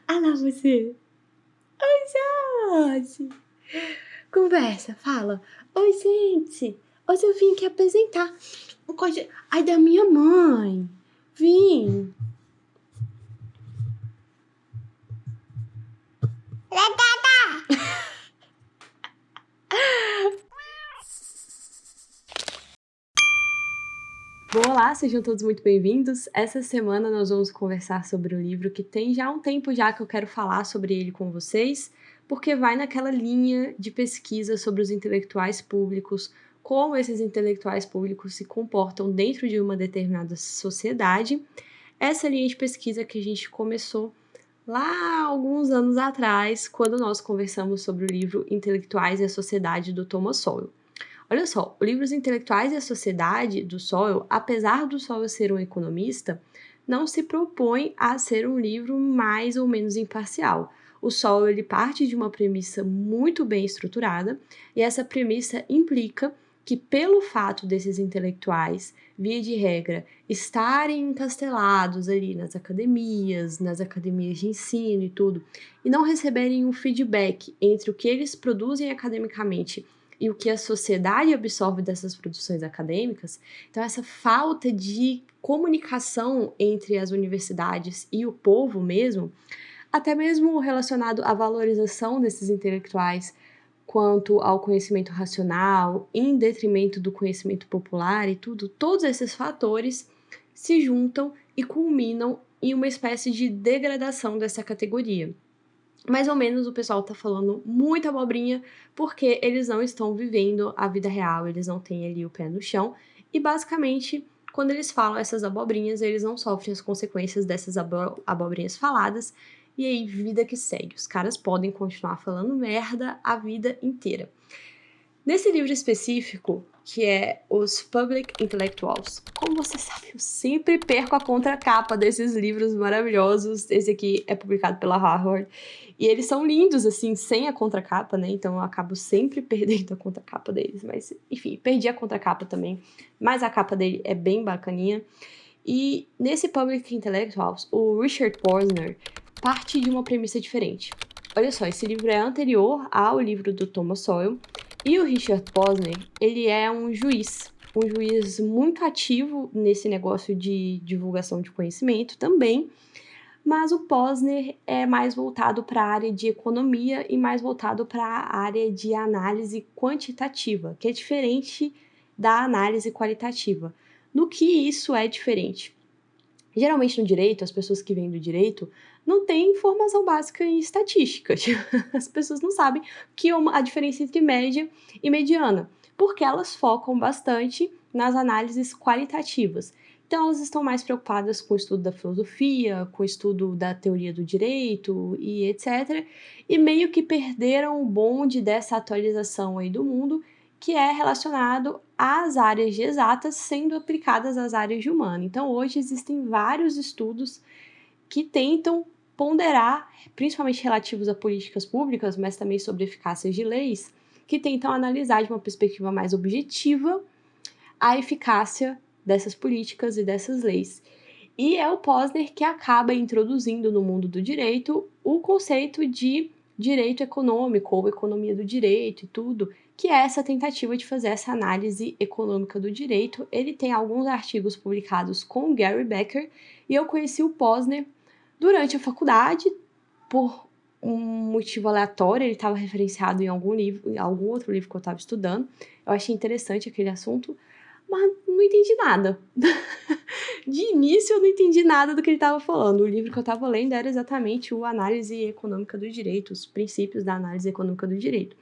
Ah lá você. Oi, Jorge. Conversa, fala. Oi, gente. Hoje eu vim aqui apresentar um código. Ai, da minha mãe. Vim. Bom, olá, sejam todos muito bem-vindos. Essa semana nós vamos conversar sobre um livro que tem já um tempo já que eu quero falar sobre ele com vocês, porque vai naquela linha de pesquisa sobre os intelectuais públicos, como esses intelectuais públicos se comportam dentro de uma determinada sociedade. Essa linha de pesquisa que a gente começou lá alguns anos atrás, quando nós conversamos sobre o livro Intelectuais e a Sociedade, do Thomas Sowell. Olha só, o livro Os Intelectuais e a Sociedade, do Sowell, apesar do Sowell ser um economista, não se propõe a ser um livro mais ou menos imparcial. O Sowell ele parte de uma premissa muito bem estruturada, e essa premissa implica que, pelo fato desses intelectuais, via de regra, estarem encastelados ali nas academias de ensino e tudo, e não receberem um feedback entre o que eles produzem academicamente e o que a sociedade absorve dessas produções acadêmicas, então essa falta de comunicação entre as universidades e o povo mesmo, até mesmo relacionado à valorização desses intelectuais quanto ao conhecimento racional, em detrimento do conhecimento popular e tudo, todos esses fatores se juntam e culminam em uma espécie de degradação dessa categoria. Mais ou menos o pessoal tá falando muita abobrinha porque eles não estão vivendo a vida real, eles não têm ali o pé no chão e basicamente quando eles falam essas abobrinhas, eles não sofrem as consequências dessas abobrinhas faladas e aí vida que segue. Os caras podem continuar falando merda a vida inteira. Nesse livro específico, que é Os Public Intellectuals, como você sabe, eu sempre perco a contracapa desses livros maravilhosos. Esse aqui é publicado pela Harvard. E eles são lindos, assim, sem a contracapa, né? Então eu acabo sempre perdendo a contracapa deles. Mas, enfim, perdi a contracapa também. Mas a capa dele é bem bacaninha. E nesse Public Intellectuals, o Richard Posner parte de uma premissa diferente. Olha só, esse livro é anterior ao livro do Thomas Sowell. E o Richard Posner, ele é um juiz muito ativo nesse negócio de divulgação de conhecimento também, mas o Posner é mais voltado para a área de economia e mais voltado para a área de análise quantitativa, que é diferente da análise qualitativa. No que isso é diferente? Geralmente no direito, as pessoas que vêm do direito não têm formação básica em estatística. As pessoas não sabem que a diferença entre média e mediana, porque elas focam bastante nas análises qualitativas. Então, elas estão mais preocupadas com o estudo da filosofia, com o estudo da teoria do direito e etc. E meio que perderam o bonde dessa atualização aí do mundo, que é relacionado às áreas de exatas sendo aplicadas às áreas de humano. Então, hoje existem vários estudos que tentam ponderar, principalmente relativos a políticas públicas, mas também sobre eficácias de leis, que tentam analisar de uma perspectiva mais objetiva a eficácia dessas políticas e dessas leis. E é o Posner que acaba introduzindo no mundo do direito o conceito de direito econômico ou economia do direito e tudo, que é essa tentativa de fazer essa análise econômica do direito. Ele tem alguns artigos publicados com Gary Becker e eu conheci o Posner durante a faculdade por um motivo aleatório. Ele estava referenciado em algum livro, em algum outro livro que eu estava estudando. Eu achei interessante aquele assunto, mas não entendi nada. De início eu não entendi nada do que ele estava falando. O livro que eu estava lendo era exatamente o Análise Econômica do Direito, os princípios da análise econômica do direito.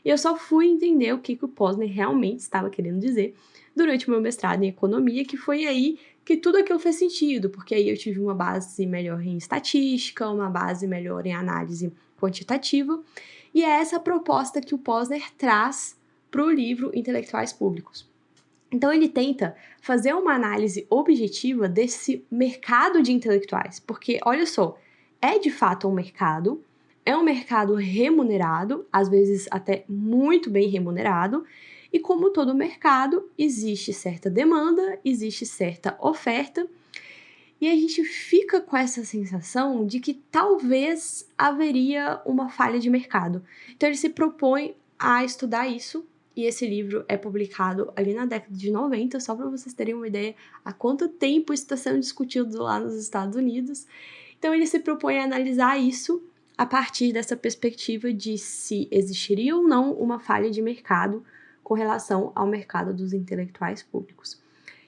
E eu só fui entender o que o Posner realmente estava querendo dizer durante o meu mestrado em economia, que foi aí que tudo aquilo fez sentido, porque aí eu tive uma base melhor em estatística, uma base melhor em análise quantitativa, e é essa proposta que o Posner traz para o livro Intelectuais Públicos. Então ele tenta fazer uma análise objetiva desse mercado de intelectuais, porque olha só, é de fato um mercado, é um mercado remunerado, às vezes até muito bem remunerado, e como todo mercado, existe certa demanda, existe certa oferta, E a gente fica com essa sensação de que talvez haveria uma falha de mercado. Então ele se propõe a estudar isso, e esse livro é publicado ali na década de 90, só para vocês terem uma ideia há quanto tempo isso está sendo discutido lá nos Estados Unidos. Então ele se propõe a analisar isso a partir dessa perspectiva de se existiria ou não uma falha de mercado com relação ao mercado dos intelectuais públicos.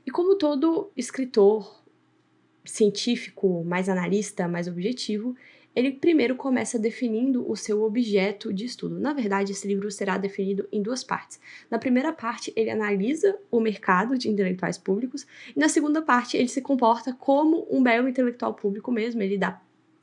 E como todo escritor científico, mais analista, mais objetivo, ele primeiro começa definindo o seu objeto de estudo. Na verdade, esse livro será definido em duas partes. Na primeira parte, ele analisa o mercado de intelectuais públicos, e na segunda parte, ele se comporta como um belo intelectual público mesmo, ele dá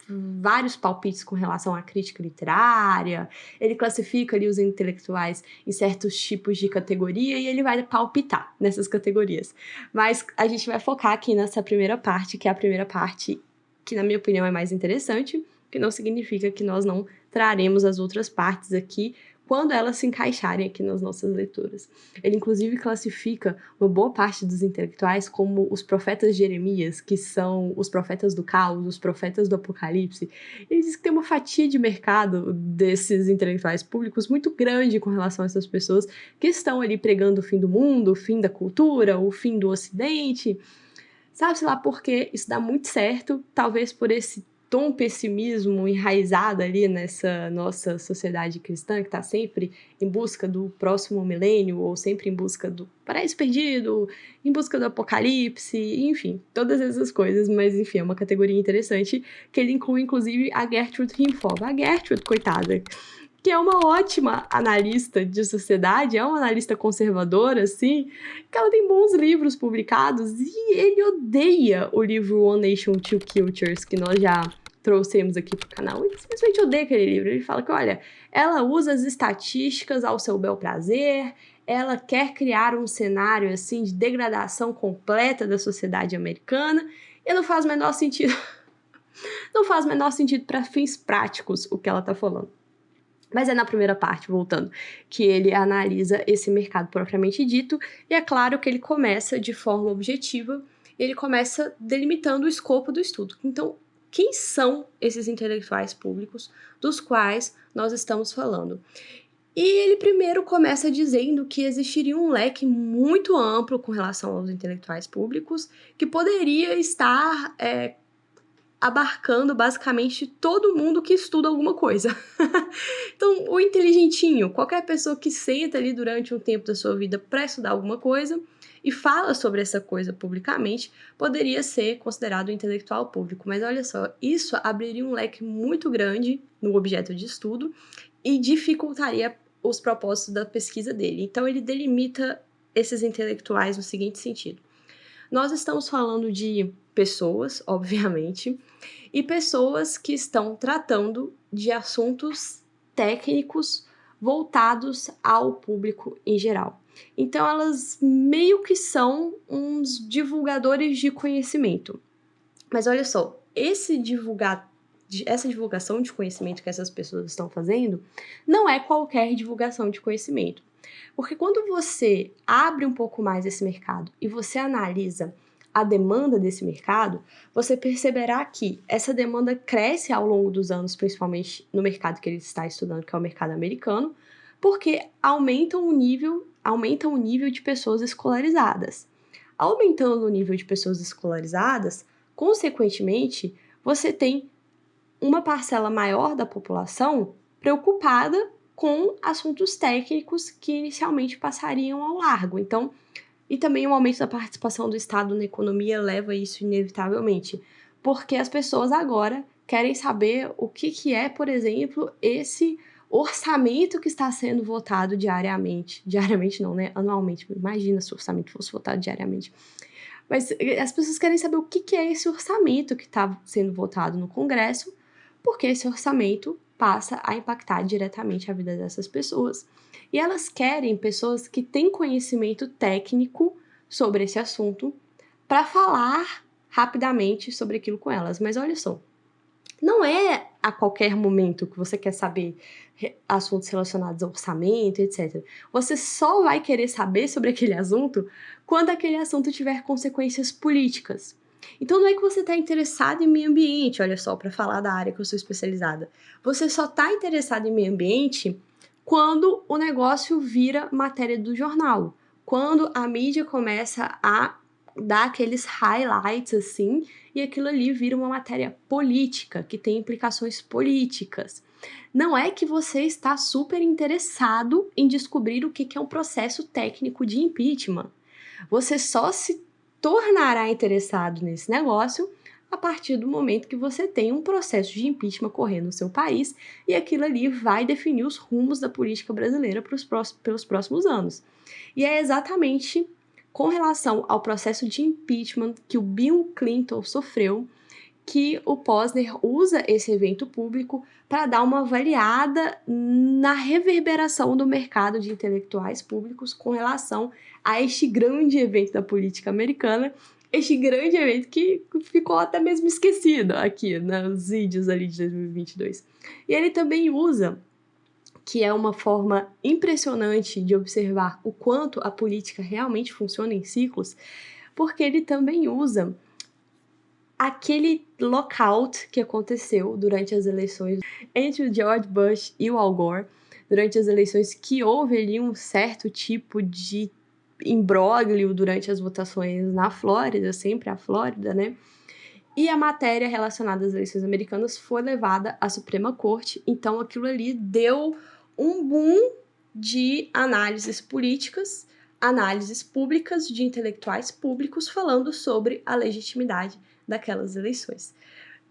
vários palpites com relação à crítica literária, ele classifica ali os intelectuais em certos tipos de categoria e ele vai palpitar nessas categorias. Mas a gente vai focar aqui nessa primeira parte, que é a primeira parte que, na minha opinião, é mais interessante, que não significa que nós não traremos as outras partes aqui quando elas se encaixarem aqui nas nossas leituras. Ele, inclusive, classifica uma boa parte dos intelectuais como os profetas de Jeremias, que são os profetas do caos, os profetas do apocalipse. Ele diz que tem uma fatia de mercado desses intelectuais públicos muito grande com relação a essas pessoas que estão ali pregando o fim do mundo, o fim da cultura, o fim do ocidente. Sabe-se lá por quê? Isso dá muito certo, talvez por esse tom pessimismo enraizado ali nessa nossa sociedade cristã, que está sempre em busca do próximo milênio, ou sempre em busca do paraíso perdido, em busca do apocalipse, enfim, todas essas coisas, mas enfim, é uma categoria interessante, que ele inclui inclusive a Gertrude Rimfov. A Gertrude, coitada, que é uma ótima analista de sociedade, é uma analista conservadora, assim, que ela tem bons livros publicados, e ele odeia o livro One Nation, Two Cultures, que nós já trouxemos aqui pro canal. Ele simplesmente odeia aquele livro. Ele fala que, olha, ela usa as estatísticas ao seu bel prazer, ela quer criar um cenário, assim, de degradação completa da sociedade americana, e não faz o menor sentido. Não faz o menor sentido para fins práticos o que ela tá falando. Mas é na primeira parte, voltando, que ele analisa esse mercado propriamente dito, e é claro que ele começa de forma objetiva, ele começa delimitando o escopo do estudo. Então, quem são esses intelectuais públicos dos quais nós estamos falando? E ele primeiro começa dizendo que existiria um leque muito amplo com relação aos intelectuais públicos, que poderia estar abarcando basicamente todo mundo que estuda alguma coisa. Então, o inteligentinho, qualquer pessoa que senta ali durante um tempo da sua vida para estudar alguma coisa e fala sobre essa coisa publicamente, poderia ser considerado um intelectual público. Mas olha só, isso abriria um leque muito grande no objeto de estudo e dificultaria os propósitos da pesquisa dele. Então, ele delimita esses intelectuais no seguinte sentido. Nós estamos falando de pessoas, obviamente, e pessoas que estão tratando de assuntos técnicos voltados ao público em geral. Então, elas meio que são uns divulgadores de conhecimento. Mas olha só, essa divulgação de conhecimento que essas pessoas estão fazendo não é qualquer divulgação de conhecimento. Porque quando você abre um pouco mais esse mercado e você analisa a demanda desse mercado, você perceberá que essa demanda cresce ao longo dos anos, principalmente no mercado que ele está estudando, que é o mercado americano, porque aumenta o nível de pessoas escolarizadas. Aumentando o nível de pessoas escolarizadas, consequentemente, você tem uma parcela maior da população preocupada com assuntos técnicos que inicialmente passariam ao largo. Então, e também o aumento da participação do Estado na economia leva isso inevitavelmente, porque as pessoas agora querem saber o que é, por exemplo, esse orçamento que está sendo votado diariamente. Diariamente não, né? Anualmente. Imagina se o orçamento fosse votado diariamente. Mas as pessoas querem saber o que é esse orçamento que está sendo votado no Congresso, porque esse orçamento passa a impactar diretamente a vida dessas pessoas. E elas querem pessoas que têm conhecimento técnico sobre esse assunto para falar rapidamente sobre aquilo com elas. Mas olha só, não é a qualquer momento que você quer saber assuntos relacionados ao orçamento, etc. Você só vai querer saber sobre aquele assunto quando aquele assunto tiver consequências políticas. Então não é que você está interessado em meio ambiente, olha só, para falar da área que eu sou especializada. Você só está interessado em meio ambiente quando o negócio vira matéria do jornal, quando a mídia começa a dar aqueles highlights assim, e aquilo ali vira uma matéria política, que tem implicações políticas. Não é que você está super interessado em descobrir o que é um processo técnico de impeachment. Você só se tornará interessado nesse negócio a partir do momento que você tem um processo de impeachment correndo no seu país e aquilo ali vai definir os rumos da política brasileira pelos próximos anos. E é exatamente com relação ao processo de impeachment que o Bill Clinton sofreu que o Posner usa esse evento público para dar uma avaliada na reverberação do mercado de intelectuais públicos com relação a este grande evento da política americana, este grande evento que ficou até mesmo esquecido aqui nos vídeos ali de 2022. E ele também usa, que é uma forma impressionante de observar o quanto a política realmente funciona em ciclos, porque ele também usa aquele lockout que aconteceu durante as eleições entre o George Bush e o Al Gore, durante as eleições que houve ali um certo tipo de imbróglio durante as votações na Flórida, sempre a Flórida, né? E a matéria relacionada às eleições americanas foi levada à Suprema Corte, então aquilo ali deu um boom de análises políticas, análises públicas de intelectuais públicos falando sobre a legitimidade daquelas eleições.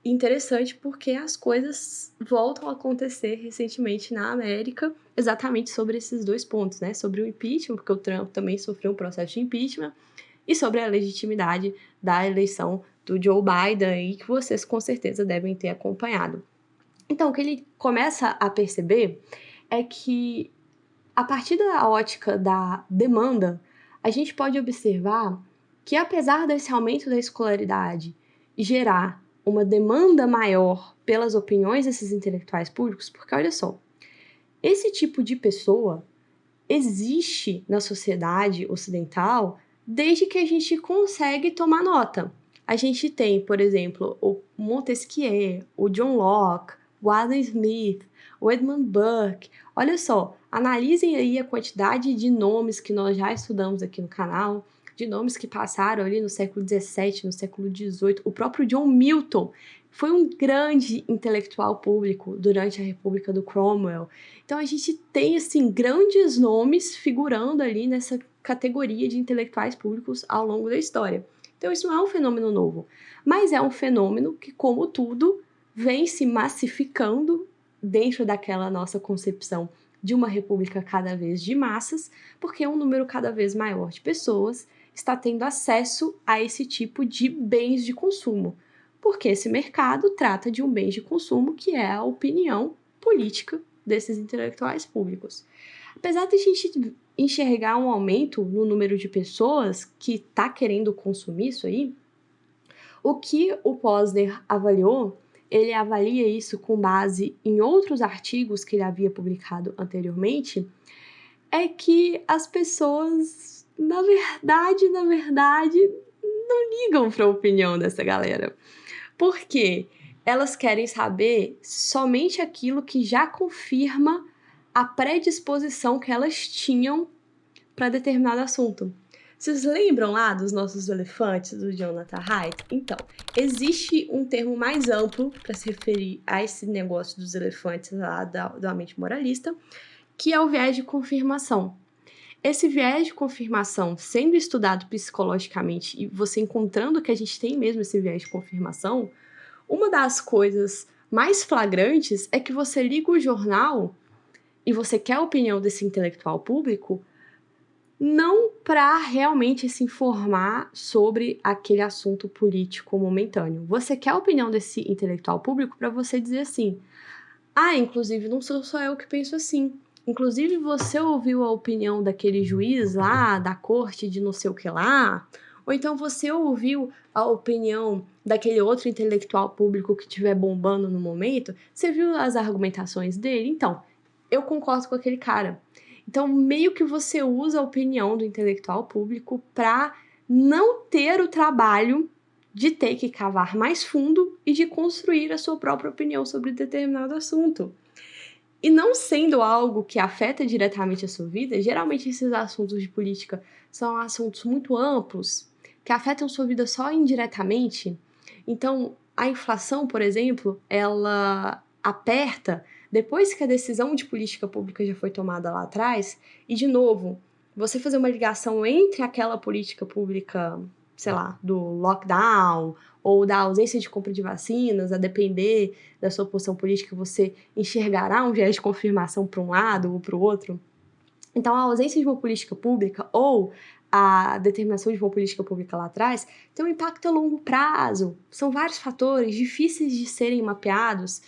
Interessante porque as coisas voltam a acontecer recentemente na América, exatamente sobre esses dois pontos, né? Sobre o impeachment, porque o Trump também sofreu um processo de impeachment, e sobre a legitimidade da eleição do Joe Biden, e que vocês com certeza devem ter acompanhado. Então, o que ele começa a perceber é que, a partir da ótica da demanda, a gente pode observar que, apesar desse aumento da escolaridade gerar uma demanda maior pelas opiniões desses intelectuais públicos, porque olha só, esse tipo de pessoa existe na sociedade ocidental desde que a gente consegue tomar nota. A gente tem, por exemplo, o Montesquieu, o John Locke, o Adam Smith, o Edmund Burke. Olha só, analisem aí a quantidade de nomes que nós já estudamos aqui no canal, de nomes que passaram ali no século XVII, no século XVIII. O próprio John Milton foi um grande intelectual público durante a República do Cromwell. Então a gente tem assim grandes nomes figurando ali nessa categoria de intelectuais públicos ao longo da história. Então isso não é um fenômeno novo, mas é um fenômeno que, como tudo, vem se massificando dentro daquela nossa concepção de uma república cada vez de massas, porque um número cada vez maior de pessoas está tendo acesso a esse tipo de bens de consumo, porque esse mercado trata de um bem de consumo que é a opinião política desses intelectuais públicos. Apesar de a gente enxergar um aumento no número de pessoas que está querendo consumir isso aí, o que o Posner avaliou, ele avalia isso com base em outros artigos que ele havia publicado anteriormente, é que as pessoas, na verdade, não ligam para a opinião dessa galera. Por quê? Elas querem saber somente aquilo que já confirma a predisposição que elas tinham para determinado assunto. Vocês lembram lá dos nossos elefantes, do Jonathan Haidt? Então, existe um termo mais amplo para se referir a esse negócio dos elefantes lá da mente moralista, que é o viés de confirmação. Esse viés de confirmação sendo estudado psicologicamente e você encontrando que a gente tem mesmo esse viés de confirmação, uma das coisas mais flagrantes é que você liga o jornal e você quer a opinião desse intelectual público não para realmente se informar sobre aquele assunto político momentâneo. Você quer a opinião desse intelectual público para você dizer assim: ah, inclusive não sou só eu que penso assim. Inclusive você ouviu a opinião daquele juiz lá, da corte de não sei o que lá, ou então você ouviu a opinião daquele outro intelectual público que estiver bombando no momento, você viu as argumentações dele? Então, eu concordo com aquele cara. Então, meio que você usa a opinião do intelectual público para não ter o trabalho de ter que cavar mais fundo e de construir a sua própria opinião sobre determinado assunto. E não sendo algo que afeta diretamente a sua vida, geralmente esses assuntos de política são assuntos muito amplos, que afetam sua vida só indiretamente. Então, a inflação, por exemplo, ela aperta depois que a decisão de política pública já foi tomada lá atrás, e, de novo, você fazer uma ligação entre aquela política pública, sei lá, do lockdown ou da ausência de compra de vacinas, a depender da sua posição política, você enxergará um viés de confirmação para um lado ou para o outro. Então, a ausência de uma política pública ou a determinação de uma política pública lá atrás tem um impacto a longo prazo. São vários fatores difíceis de serem mapeados.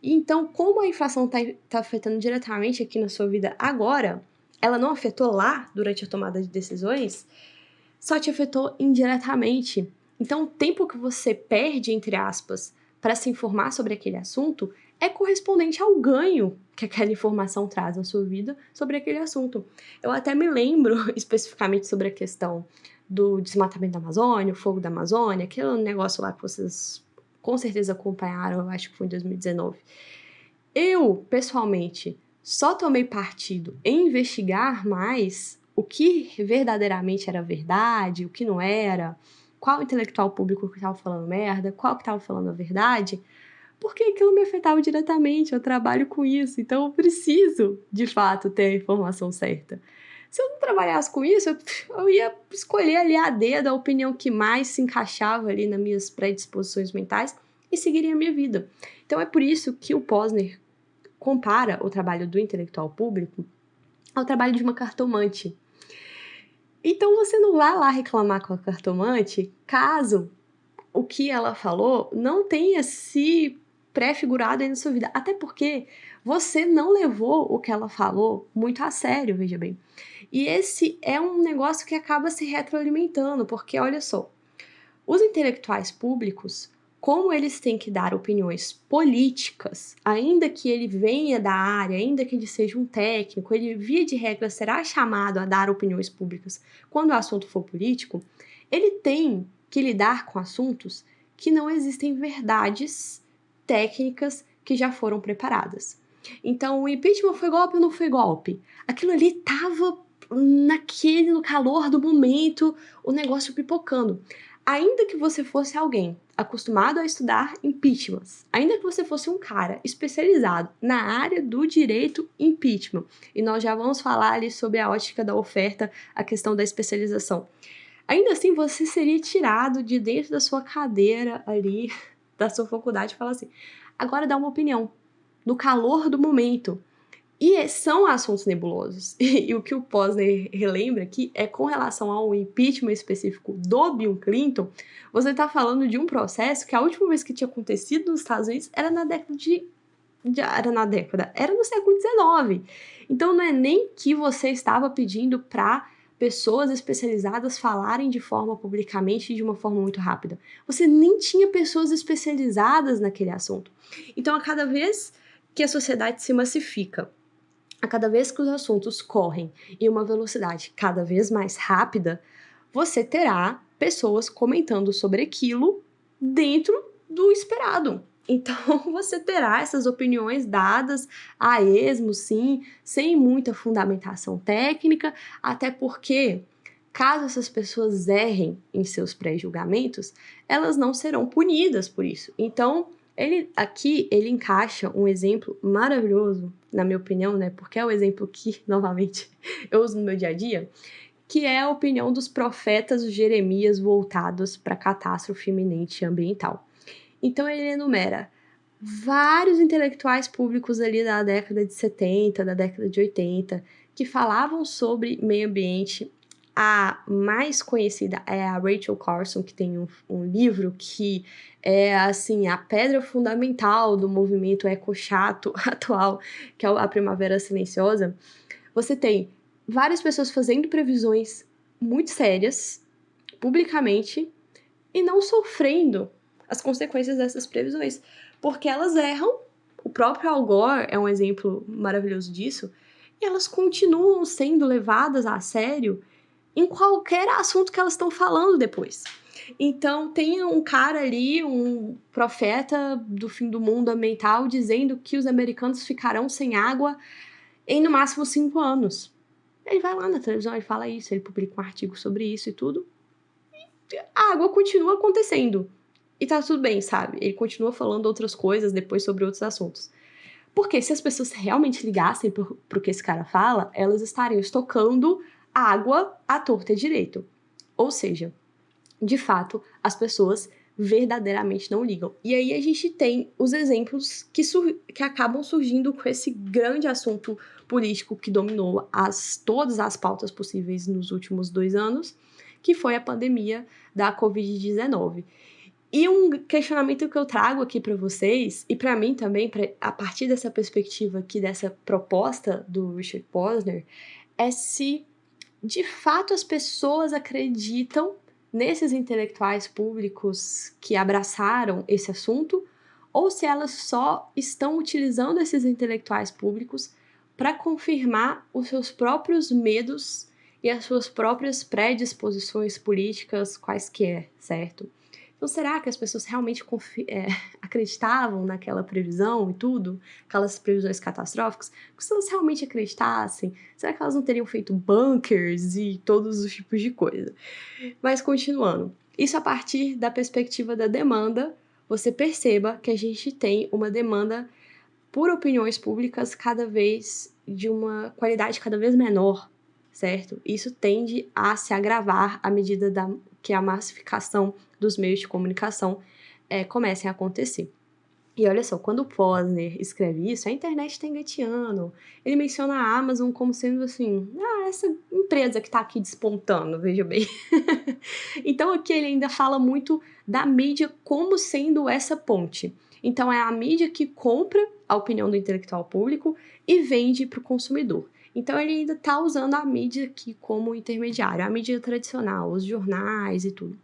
E então, como a inflação está afetando diretamente aqui na sua vida agora, ela não afetou lá durante a tomada de decisões, só te afetou indiretamente. Então, o tempo que você perde, entre aspas, para se informar sobre aquele assunto é correspondente ao ganho que aquela informação traz na sua vida sobre aquele assunto. Eu até me lembro especificamente sobre a questão do desmatamento da Amazônia, o fogo da Amazônia, aquele negócio lá que vocês com certeza acompanharam, eu acho que foi em 2019. Eu, pessoalmente, só tomei partido em investigar mais o que verdadeiramente era verdade, o que não era, qual intelectual público que estava falando merda, qual que estava falando a verdade, porque aquilo me afetava diretamente, eu trabalho com isso, então eu preciso, de fato, ter a informação certa. Se eu não trabalhasse com isso, eu ia escolher ali a dedo a opinião que mais se encaixava ali nas minhas predisposições mentais e seguiria a minha vida. Então é por isso que o Posner compara o trabalho do intelectual público ao trabalho de uma cartomante. Então você não vai lá reclamar com a cartomante caso o que ela falou não tenha se pré-figurado aí na sua vida. Até porque você não levou o que ela falou muito a sério, veja bem. E esse é um negócio que acaba se retroalimentando, porque olha só, os intelectuais públicos, como eles têm que dar opiniões políticas, ainda que ele venha da área, ainda que ele seja um técnico, ele, via de regra, será chamado a dar opiniões públicas quando o assunto for político, ele tem que lidar com assuntos que não existem verdades técnicas que já foram preparadas. Então, o impeachment foi golpe ou não foi golpe? Aquilo ali estava no calor do momento, o negócio pipocando. Ainda que você fosse alguém acostumado a estudar impeachments, ainda que você fosse um cara especializado na área do direito impeachment, e nós já vamos falar ali sobre a ótica da oferta, a questão da especialização, ainda assim você seria tirado de dentro da sua cadeira ali, da sua faculdade, e falar assim, agora dá uma opinião, no calor do momento. E são assuntos nebulosos. E o que o Posner relembra aqui é com relação ao impeachment específico do Bill Clinton, você está falando de um processo que a última vez que tinha acontecido nos Estados Unidos era era no século XIX. Então não é nem que você estava pedindo para pessoas especializadas falarem de forma publicamente de uma forma muito rápida. Você nem tinha pessoas especializadas naquele assunto. Então, a cada vez que a sociedade se massifica, a cada vez que os assuntos correm em uma velocidade cada vez mais rápida, você terá pessoas comentando sobre aquilo dentro do esperado. Então, você terá essas opiniões dadas a esmo, sim, sem muita fundamentação técnica, até porque, caso essas pessoas errem em seus pré-julgamentos, elas não serão punidas por isso. Então, ele encaixa um exemplo maravilhoso, na minha opinião, né? Porque é o exemplo que, novamente, eu uso no meu dia a dia, que é a opinião dos profetas Jeremias voltados para a catástrofe iminente ambiental. Então ele enumera vários intelectuais públicos ali da década de 70, da década de 80, que falavam sobre meio ambiente. A mais conhecida é a Rachel Carson, que tem um livro que é, assim, a pedra fundamental do movimento ecochato atual, que é a Primavera Silenciosa. Você tem várias pessoas fazendo previsões muito sérias, publicamente, e não sofrendo as consequências dessas previsões, porque elas erram. O próprio Al Gore é um exemplo maravilhoso disso, e elas continuam sendo levadas a sério em qualquer assunto que elas estão falando depois. Então, tem um cara ali, um profeta do fim do mundo ambiental, dizendo que os americanos ficarão sem água em no máximo 5 anos. Ele vai lá na televisão, ele fala isso, ele publica um artigo sobre isso e tudo. E a água continua acontecendo. E tá tudo bem, sabe? Ele continua falando outras coisas depois sobre outros assuntos. Porque se as pessoas realmente ligassem pro que esse cara fala, elas estariam estocando água à torta e direito. Ou seja, de fato, as pessoas verdadeiramente não ligam. E aí a gente tem os exemplos que acabam surgindo com esse grande assunto político que dominou todas as pautas possíveis nos últimos 2 anos, que foi a pandemia da Covid-19. E um questionamento que eu trago aqui para vocês, e para mim também, a partir dessa perspectiva aqui, dessa proposta do Richard Posner, é se de fato as pessoas acreditam nesses intelectuais públicos que abraçaram esse assunto, ou se elas só estão utilizando esses intelectuais públicos para confirmar os seus próprios medos e as suas próprias predisposições políticas quaisquer, certo? Então, será que as pessoas realmente acreditavam naquela previsão e tudo? Aquelas previsões catastróficas? Porque se elas realmente acreditassem, será que elas não teriam feito bunkers e todos os tipos de coisa? Mas continuando, isso a partir da perspectiva da demanda, você perceba que a gente tem uma demanda por opiniões públicas cada vez de uma qualidade cada vez menor, certo? Isso tende a se agravar à medida que a massificação dos meios de comunicação comecem a acontecer. E olha só, quando o Posner escreve isso, a internet está engateando. Ele menciona a Amazon como sendo assim, essa empresa que está aqui despontando, veja bem. Então aqui ele ainda fala muito da mídia como sendo essa ponte. Então é a mídia que compra a opinião do intelectual público e vende para o consumidor. Então ele ainda está usando a mídia aqui como intermediário, a mídia tradicional, os jornais e tudo.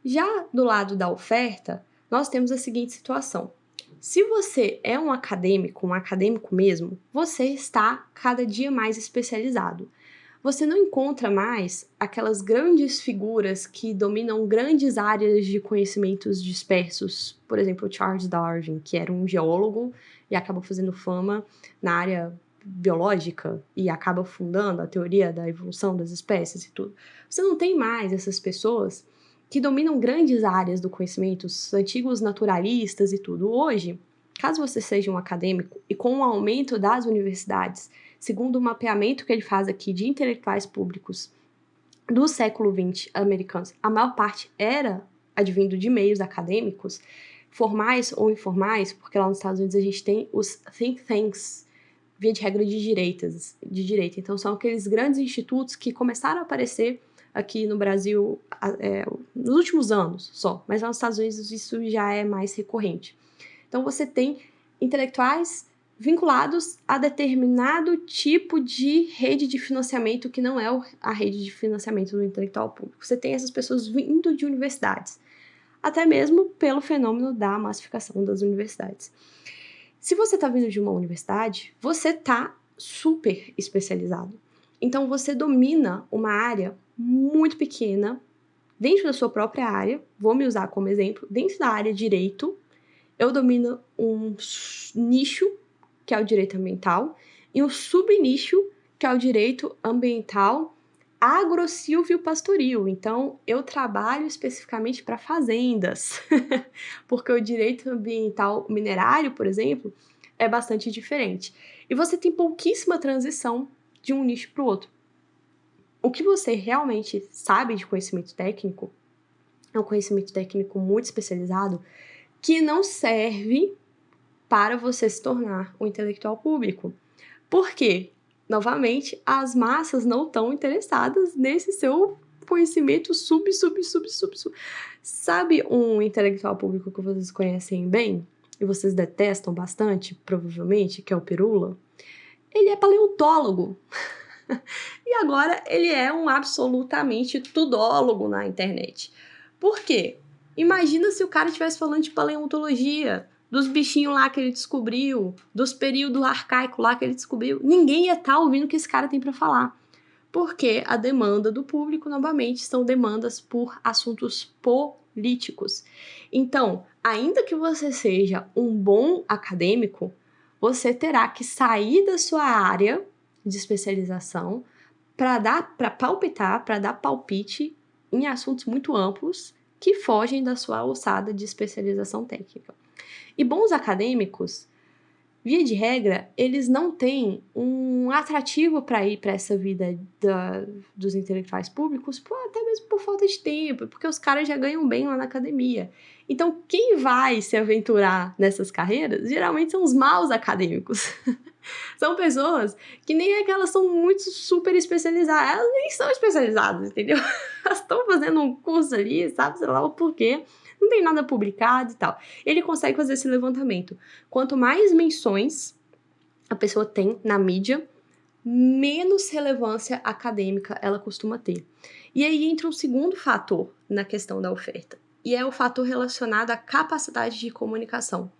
Já do lado da oferta, nós temos a seguinte situação. Se você é um acadêmico mesmo, você está cada dia mais especializado. Você não encontra mais aquelas grandes figuras que dominam grandes áreas de conhecimentos dispersos. Por exemplo, Charles Darwin, que era um geólogo e acabou fazendo fama na área biológica e acaba fundando a teoria da evolução das espécies e tudo. Você não tem mais essas pessoas que dominam grandes áreas do conhecimento, os antigos naturalistas e tudo. Hoje, caso você seja um acadêmico e com o aumento das universidades, segundo o mapeamento que ele faz aqui de intelectuais públicos do século XX americanos, a maior parte era advindo de meios acadêmicos, formais ou informais, porque lá nos Estados Unidos a gente tem os think tanks, via de regra de direita. Então são aqueles grandes institutos que começaram a aparecer aqui no Brasil nos últimos anos só, mas lá nos Estados Unidos isso já é mais recorrente. Então você tem intelectuais vinculados a determinado tipo de rede de financiamento que não é a rede de financiamento do intelectual público. Você tem essas pessoas vindo de universidades, até mesmo pelo fenômeno da massificação das universidades. Se você está vindo de uma universidade, você está super especializado. Então você domina uma área muito pequena dentro da sua própria área. Vou me usar como exemplo. Dentro da área direito, eu domino um nicho, que é o direito ambiental, e um subnicho, que é o direito ambiental agro-silvio-pastoril. Então, eu trabalho especificamente para fazendas, porque o direito ambiental minerário, por exemplo, é bastante diferente. E você tem pouquíssima transição de um nicho para o outro. O que você realmente sabe de conhecimento técnico é um conhecimento técnico muito especializado que não serve para você se tornar um intelectual público. Por quê? Novamente, as massas não estão interessadas nesse seu conhecimento sub. Sabe um intelectual público que vocês conhecem bem e vocês detestam bastante, provavelmente, que é o Pirula? Ele é paleontólogo. E agora ele é um absolutamente tudólogo na internet. Por quê? Imagina se o cara estivesse falando de paleontologia, dos bichinhos lá que ele descobriu, dos períodos arcaicos lá que ele descobriu. Ninguém ia estar ouvindo o que esse cara tem para falar. porque a demanda do público, novamente, são demandas por assuntos políticos. Então, ainda que você seja um bom acadêmico, você terá que sair da sua área de especialização para palpitar, para dar palpite em assuntos muito amplos que fogem da sua alçada de especialização técnica. E bons acadêmicos, via de regra, eles não têm um atrativo para ir para essa vida dos intelectuais públicos, até mesmo por falta de tempo, porque os caras já ganham bem lá na academia. Então, quem vai se aventurar nessas carreiras, geralmente são os maus acadêmicos. São pessoas que nem é que elas são muito super especializadas, elas nem são especializadas, entendeu? Elas estão fazendo um curso ali, sabe, sei lá o porquê, não tem nada publicado e tal. Ele consegue fazer esse levantamento. Quanto mais menções a pessoa tem na mídia, menos relevância acadêmica ela costuma ter. E aí entra um segundo fator na questão da oferta, e é o fator relacionado à capacidade de comunicação.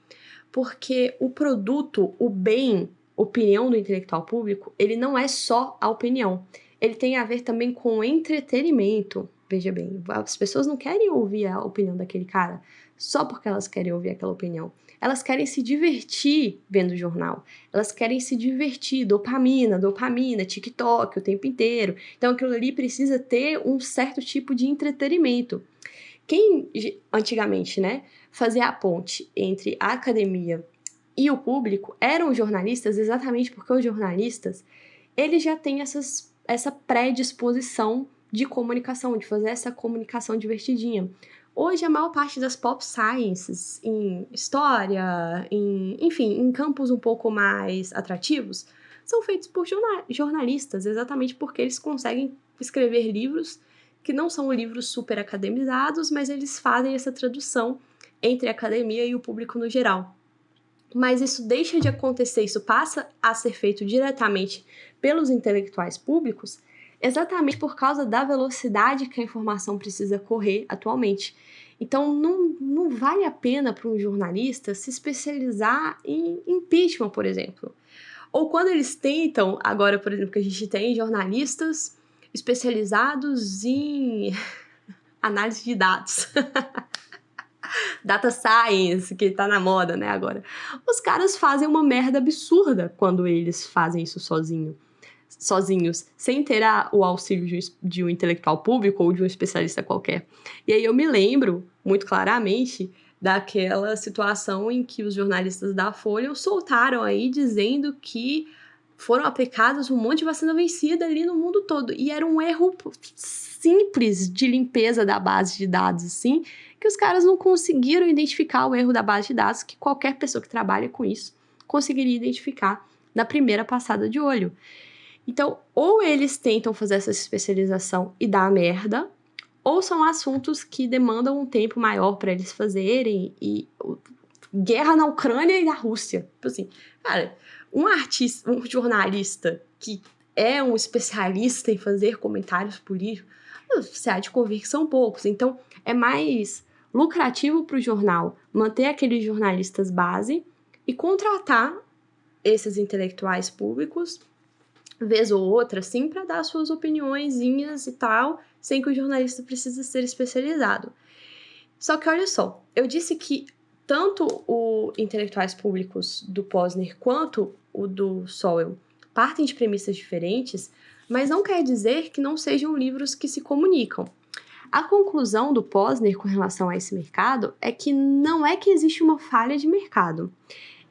Porque o produto, o bem, opinião do intelectual público, ele não é só a opinião. Ele tem a ver também com o entretenimento. Veja bem, as pessoas não querem ouvir a opinião daquele cara só porque elas querem ouvir aquela opinião. Elas querem se divertir vendo o jornal. Elas querem se divertir, dopamina, TikTok o tempo inteiro. Então aquilo ali precisa ter um certo tipo de entretenimento. Quem antigamente, né, fazia a ponte entre a academia e o público eram os jornalistas, exatamente porque os jornalistas, eles já têm essa predisposição de comunicação, de fazer essa comunicação divertidinha. Hoje, a maior parte das pop sciences, em história, enfim, em campos um pouco mais atrativos, são feitos por jornalistas, exatamente porque eles conseguem escrever livros que não são livros super academizados, mas eles fazem essa tradução entre a academia e o público no geral. Mas isso deixa de acontecer, isso passa a ser feito diretamente pelos intelectuais públicos, exatamente por causa da velocidade que a informação precisa correr atualmente. Então, não vale a pena para um jornalista se especializar em impeachment, por exemplo. Ou quando eles tentam, agora, por exemplo, que a gente tem jornalistas especializados em análise de dados. Data science, que tá na moda, né, agora. Os caras fazem uma merda absurda quando eles fazem isso sozinhos, sem ter o auxílio de um intelectual público ou de um especialista qualquer. E aí eu me lembro, muito claramente, daquela situação em que os jornalistas da Folha soltaram aí dizendo que foram aplicadas um monte de vacina vencida ali no mundo todo. E era um erro simples de limpeza da base de dados, assim, que os caras não conseguiram identificar o erro da base de dados, que qualquer pessoa que trabalha com isso conseguiria identificar na primeira passada de olho. Então, ou eles tentam fazer essa especialização e dar merda, ou são assuntos que demandam um tempo maior para eles fazerem, e guerra na Ucrânia e na Rússia. Tipo assim, cara, um jornalista que é um especialista em fazer comentários políticos, você há de convir que são poucos. Então, é mais lucrativo para o jornal manter aqueles jornalistas base e contratar esses intelectuais públicos, vez ou outra, assim, para dar suas opiniõezinhas e tal, sem que o jornalista precise ser especializado. Só que olha só, eu disse que tanto os intelectuais públicos do Posner quanto o do Sowell partem de premissas diferentes, mas não quer dizer que não sejam livros que se comunicam. A conclusão do Posner com relação a esse mercado é que não é que existe uma falha de mercado.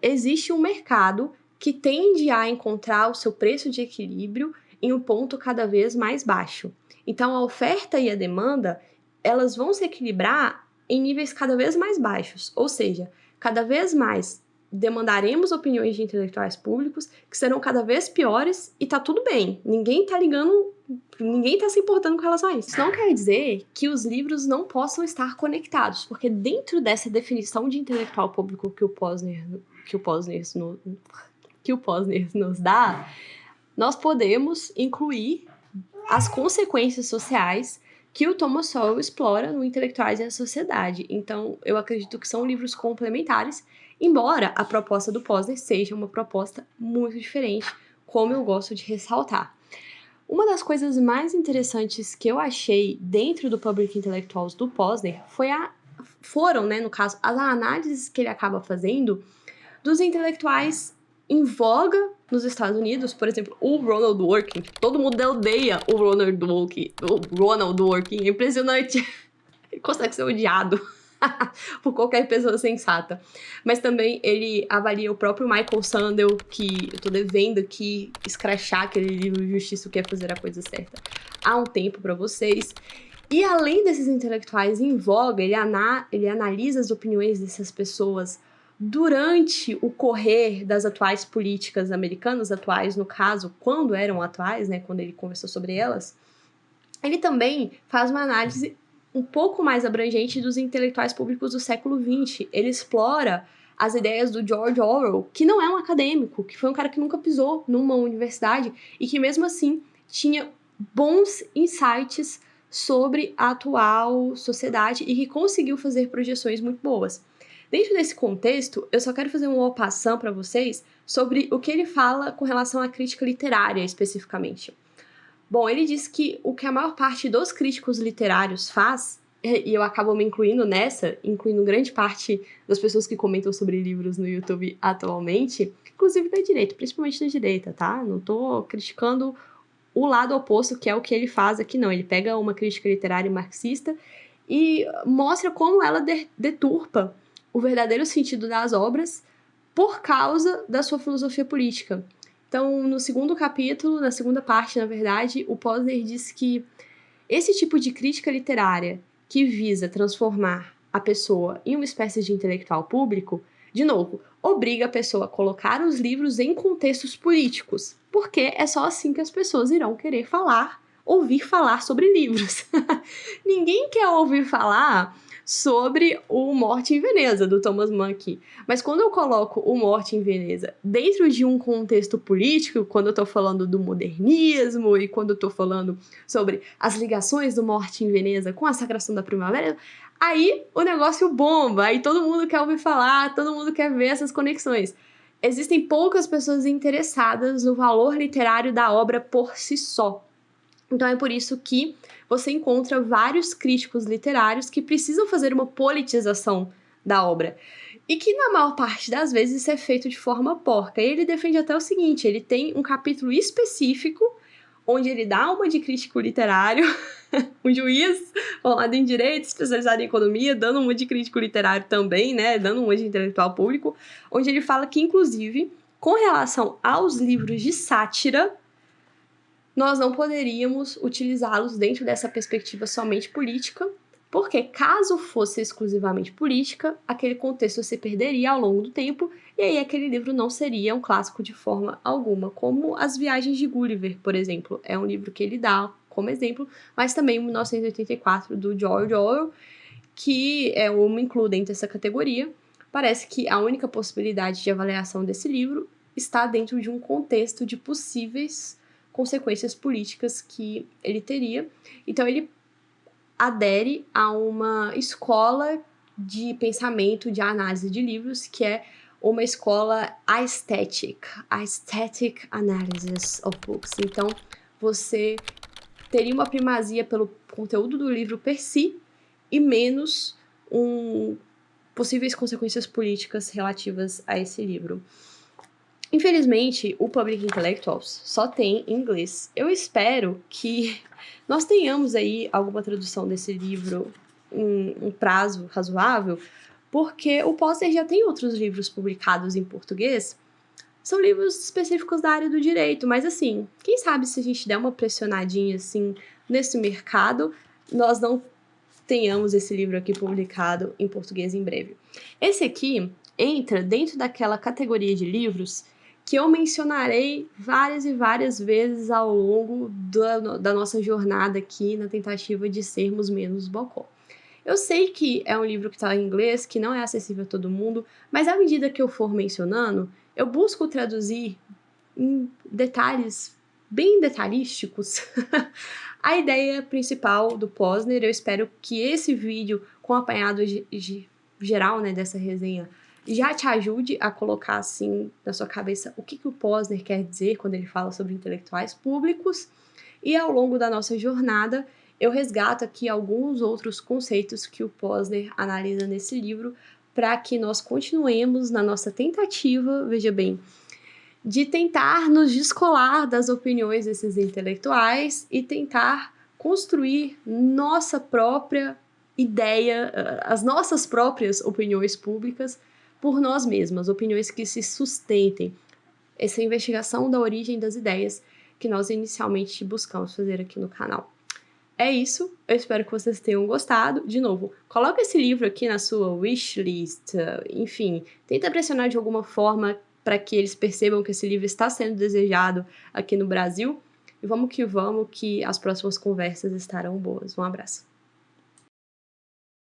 Existe um mercado que tende a encontrar o seu preço de equilíbrio em um ponto cada vez mais baixo. Então, a oferta e a demanda, elas vão se equilibrar em níveis cada vez mais baixos, ou seja, cada vez mais demandaremos opiniões de intelectuais públicos que serão cada vez piores e tá tudo bem. Ninguém tá ligando, ninguém tá se importando com relação a isso. Isso não quer dizer que os livros não possam estar conectados, porque dentro dessa definição de intelectual público que o Posner nos dá, nós podemos incluir as consequências sociais que o Thomas Sowell explora no Intelectuais e a Sociedade. Então, eu acredito que são livros complementares, embora a proposta do Posner seja uma proposta muito diferente, como eu gosto de ressaltar. Uma das coisas mais interessantes que eu achei dentro do Public Intellectuals do Posner foram, né, no caso, as análises que ele acaba fazendo dos intelectuais em voga nos Estados Unidos, por exemplo, o Ronald Dworkin. Todo mundo odeia o Ronald Dworkin, é impressionante. Ele consegue ser odiado por qualquer pessoa sensata. Mas também ele avalia o próprio Michael Sandel, que eu tô devendo aqui escrachar aquele livro Justiça o que é fazer a coisa certa há um tempo para vocês. E além desses intelectuais em voga, ele analisa as opiniões dessas pessoas durante o correr das atuais políticas americanas, atuais no caso, quando eram atuais, né, quando ele conversou sobre elas. Ele também faz uma análise um pouco mais abrangente dos intelectuais públicos do século XX. Ele explora as ideias do George Orwell, que não é um acadêmico, que foi um cara que nunca pisou numa universidade e que mesmo assim tinha bons insights sobre a atual sociedade e que conseguiu fazer projeções muito boas. Dentro desse contexto, eu só quero fazer um en passant para vocês sobre o que ele fala com relação à crítica literária especificamente. Bom, ele diz que o que a maior parte dos críticos literários faz, e eu acabo me incluindo nessa, incluindo grande parte das pessoas que comentam sobre livros no YouTube atualmente, inclusive da direita, principalmente da direita, tá? Não tô criticando o lado oposto, que é o que ele faz aqui, não. Ele pega uma crítica literária marxista e mostra como ela deturpa o verdadeiro sentido das obras por causa da sua filosofia política. Então, no segundo capítulo, na segunda parte, na verdade, o Posner diz que esse tipo de crítica literária que visa transformar a pessoa em uma espécie de intelectual público, de novo, obriga a pessoa a colocar os livros em contextos políticos, porque é só assim que as pessoas irão querer ouvir falar sobre livros. Ninguém quer ouvir falar sobre o Morte em Veneza, do Thomas Mann aqui. Mas quando eu coloco o Morte em Veneza dentro de um contexto político, quando eu tô falando do modernismo e quando eu tô falando sobre as ligações do Morte em Veneza com a Sagração da Primavera, aí o negócio bomba, aí todo mundo quer ouvir falar, todo mundo quer ver essas conexões. Existem poucas pessoas interessadas no valor literário da obra por si só. Então é por isso que você encontra vários críticos literários que precisam fazer uma politização da obra. E que na maior parte das vezes isso é feito de forma porca. E ele defende até o seguinte, ele tem um capítulo específico onde ele dá uma de crítico literário, um juiz formado em direito, especializado em economia, dando uma de crítico literário também, né, dando uma de intelectual público, onde ele fala que, inclusive, com relação aos livros de sátira, nós não poderíamos utilizá-los dentro dessa perspectiva somente política, porque caso fosse exclusivamente política, aquele contexto se perderia ao longo do tempo, e aí aquele livro não seria um clássico de forma alguma, como As Viagens de Gulliver, por exemplo. É um livro que ele dá como exemplo, mas também 1984, do George Orwell, que eu me incluo dentro dessa categoria. Parece que a única possibilidade de avaliação desse livro está dentro de um contexto de possíveis consequências políticas que ele teria. Então ele adere a uma escola de pensamento, de análise de livros, que é uma escola aesthetic analysis of books. Então você teria uma primazia pelo conteúdo do livro per si e menos possíveis consequências políticas relativas a esse livro. Infelizmente, o Public Intellectuals só tem em inglês. Eu espero que nós tenhamos aí alguma tradução desse livro em um prazo razoável, porque o Posner já tem outros livros publicados em português. São livros específicos da área do direito, mas assim, quem sabe se a gente der uma pressionadinha assim nesse mercado, nós não tenhamos esse livro aqui publicado em português em breve. Esse aqui entra dentro daquela categoria de livros que eu mencionarei várias e várias vezes ao longo da nossa jornada aqui na tentativa de sermos menos bocó. Eu sei que é um livro que está em inglês, que não é acessível a todo mundo, mas à medida que eu for mencionando, eu busco traduzir em detalhes bem detalhísticos a ideia principal do Posner. Eu espero que esse vídeo, com apanhado geral, né, dessa resenha, já te ajude a colocar assim na sua cabeça o que o Posner quer dizer quando ele fala sobre intelectuais públicos. E ao longo da nossa jornada, eu resgato aqui alguns outros conceitos que o Posner analisa nesse livro para que nós continuemos na nossa tentativa, veja bem, de tentar nos descolar das opiniões desses intelectuais e tentar construir nossa própria ideia, as nossas próprias opiniões públicas por nós mesmas, opiniões que se sustentem. Essa investigação da origem das ideias que nós inicialmente buscamos fazer aqui no canal. É isso, eu espero que vocês tenham gostado. De novo, coloca esse livro aqui na sua wishlist, enfim, tenta pressionar de alguma forma para que eles percebam que esse livro está sendo desejado aqui no Brasil. E vamos, que as próximas conversas estarão boas. Um abraço.